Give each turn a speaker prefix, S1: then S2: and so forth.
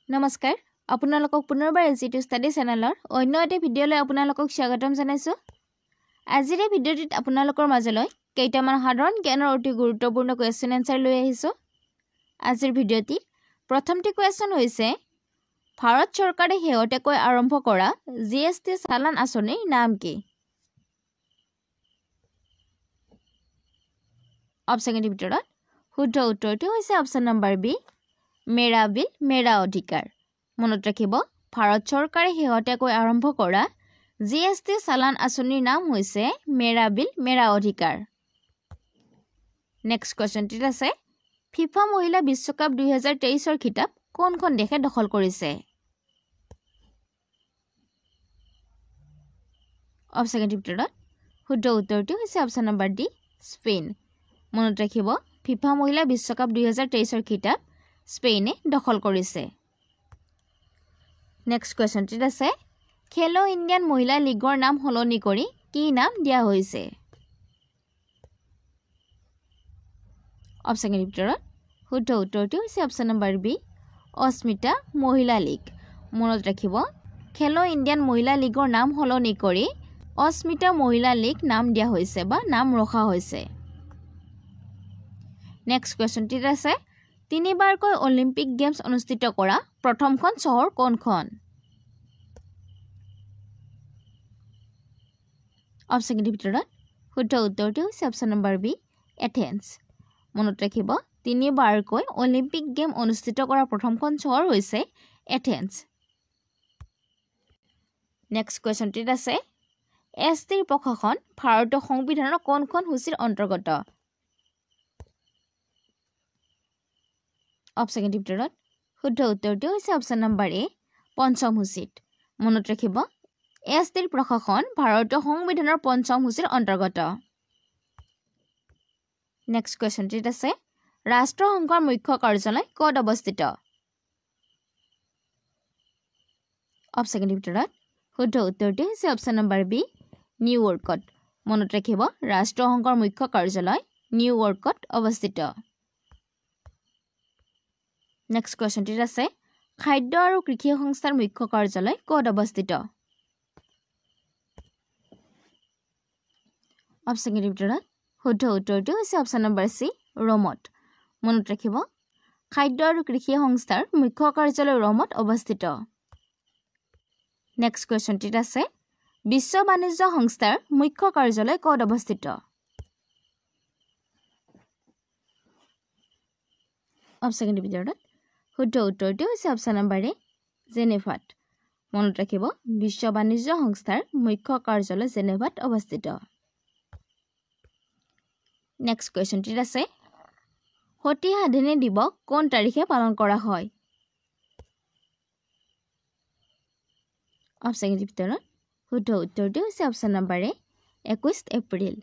S1: নমস্কাৰ আপোনালোকক পুনৰবাৰ এজিটো ষ্টাডি চেনেলৰ অন্য এটা ভিডিঅ'লৈ আপোনালোকক স্বাগতম জনাইছো আজিৰ এই ভিডিঅ'টিত আপোনালোকৰ মাজলৈ কেইটামান সাধাৰণ জ্ঞানৰ অতি গুৰুত্বপূৰ্ণ কোৱেশ্চন এনসাৰ লৈ আহিছো আজিৰ ভিডিঅ'টি প্ৰথমটি কোৱেশ্চন হৈছে ভাৰত চৰকাৰে শেহতীয়াকৈ আৰম্ভ কৰা জিএছটি চালান আঁচনিৰ নাম কি অপচনৰ ভিতৰত শুদ্ধ উত্তৰটো হৈছে অপচন নম্বৰ বি मेरा बिल मेरा अधिकार মনত ৰাখিব ভাৰত চৰকাৰে শেহতীয়াকৈ আৰম্ভ কৰা জিএছটি চালান আঁচনিৰ নাম হৈছে मेरा बिल मेरा अधिकार নেক্সট কোৱেশ্চনটিত আছে ফিফা মহিলা বিশ্বকাপ 2023 ৰ খিতাপ কোনখন দেশে দখল কৰিছে অপচনৰ ভিতৰত শুদ্ধ উত্তৰটো হৈছে অপচন নম্বৰ ডি স্পেইন মনত ৰাখিব ফিফা মহিলা বিশ্বকাপ 2023 ৰ খিতাপ স্পেইনে দখল কৰিছে নেক্সট কোৱেশ্চনটিত আছে খেলো ইণ্ডিয়ান মহিলা লীগৰ নাম হলনি কৰি কি নাম দিয়া হৈছে অপচনৰ ভিতৰত শুদ্ধ উত্তৰটো হৈছে অপচন নম্বৰ বি অস্মিতা মহিলা লীগ মনত ৰাখিব খেলো ইণ্ডিয়ান মহিলা লীগৰ নাম হলনি কৰি অস্মিতা মহিলা লীগ নাম দিয়া হৈছে বা নাম ৰখা হৈছে নেক্সট কোৱেশ্চনটিত আছে তিনিবাৰকৈ অলিম্পিক গেমছ অনুষ্ঠিত কৰা প্ৰথমখন চহৰ কোনখন অপচনৰ ভিতৰত শুদ্ধ উত্তৰটো হৈছে অপচন নম্বৰ বি এথেন্স মনত ৰাখিব তিনিবাৰকৈ অলিম্পিক গেম অনুষ্ঠিত কৰা প্ৰথমখন চহৰ হৈছে এথেন্স নেক্সট কোৱেশ্চনটিত আছে এছটিৰ প্ৰশাসন ভাৰতীয় সংবিধানৰ কোনখন সূচীৰ অন্তৰ্গত অপচনৰ ভিতৰত শুদ্ধ উত্তৰটো হৈছে অপচন নম্বৰ এ পঞ্চম সূচীত মনত ৰাখিব এছটিৰ প্ৰশাসন ভাৰতীয় সংবিধানৰ পঞ্চম সূচীৰ অন্তৰ্গত নেক্সট কোৱেশ্চনটিত আছে ৰাষ্ট্ৰসংঘৰ মুখ্য কাৰ্যালয় ক'ত অৱস্থিত অপচনৰ ভিতৰত শুদ্ধ উত্তৰটো হৈছে অপচন নম্বৰ বি নিউয়ৰ্কত মনত ৰাখিব ৰাষ্ট্ৰসংঘৰ মুখ্য কাৰ্যালয় নিউয়ৰ্কত অৱস্থিত নেক্সট কোৱেশ্চনটিত আছে খাদ্য আৰু কৃষি সংস্থাৰ মুখ্য কাৰ্যালয় ক'ত অৱস্থিত অপচনৰ ভিতৰত শুদ্ধ উত্তৰটো হৈছে অপচন নম্বৰ সি ৰোমত মনত ৰাখিব খাদ্য আৰু কৃষি সংস্থাৰ মুখ্য কাৰ্যালয় ৰোমত অৱস্থিত নেক্সট কোৱেশ্চনটিত আছে বিশ্ব বাণিজ্য সংস্থাৰ মুখ্য কাৰ্যালয় ক'ত অৱস্থিত অপচনৰ ভিতৰত শুদ্ধ উত্তৰটো হৈছে অপচন নম্বৰ এ জেনেভাত মনত ৰাখিব বিশ্ব বাণিজ্য সংস্থাৰ মুখ্য কাৰ্যালয় জেনেভাত অৱস্থিত নেক্সট কোৱেশ্চনটিত আছে সতী সাধিনী দিৱস কোন তাৰিখে পালন কৰা হয় অপচনৰ ভিতৰত শুদ্ধ উত্তৰটো হৈছে অপচন নম্বৰ এ 21 এপ্ৰিল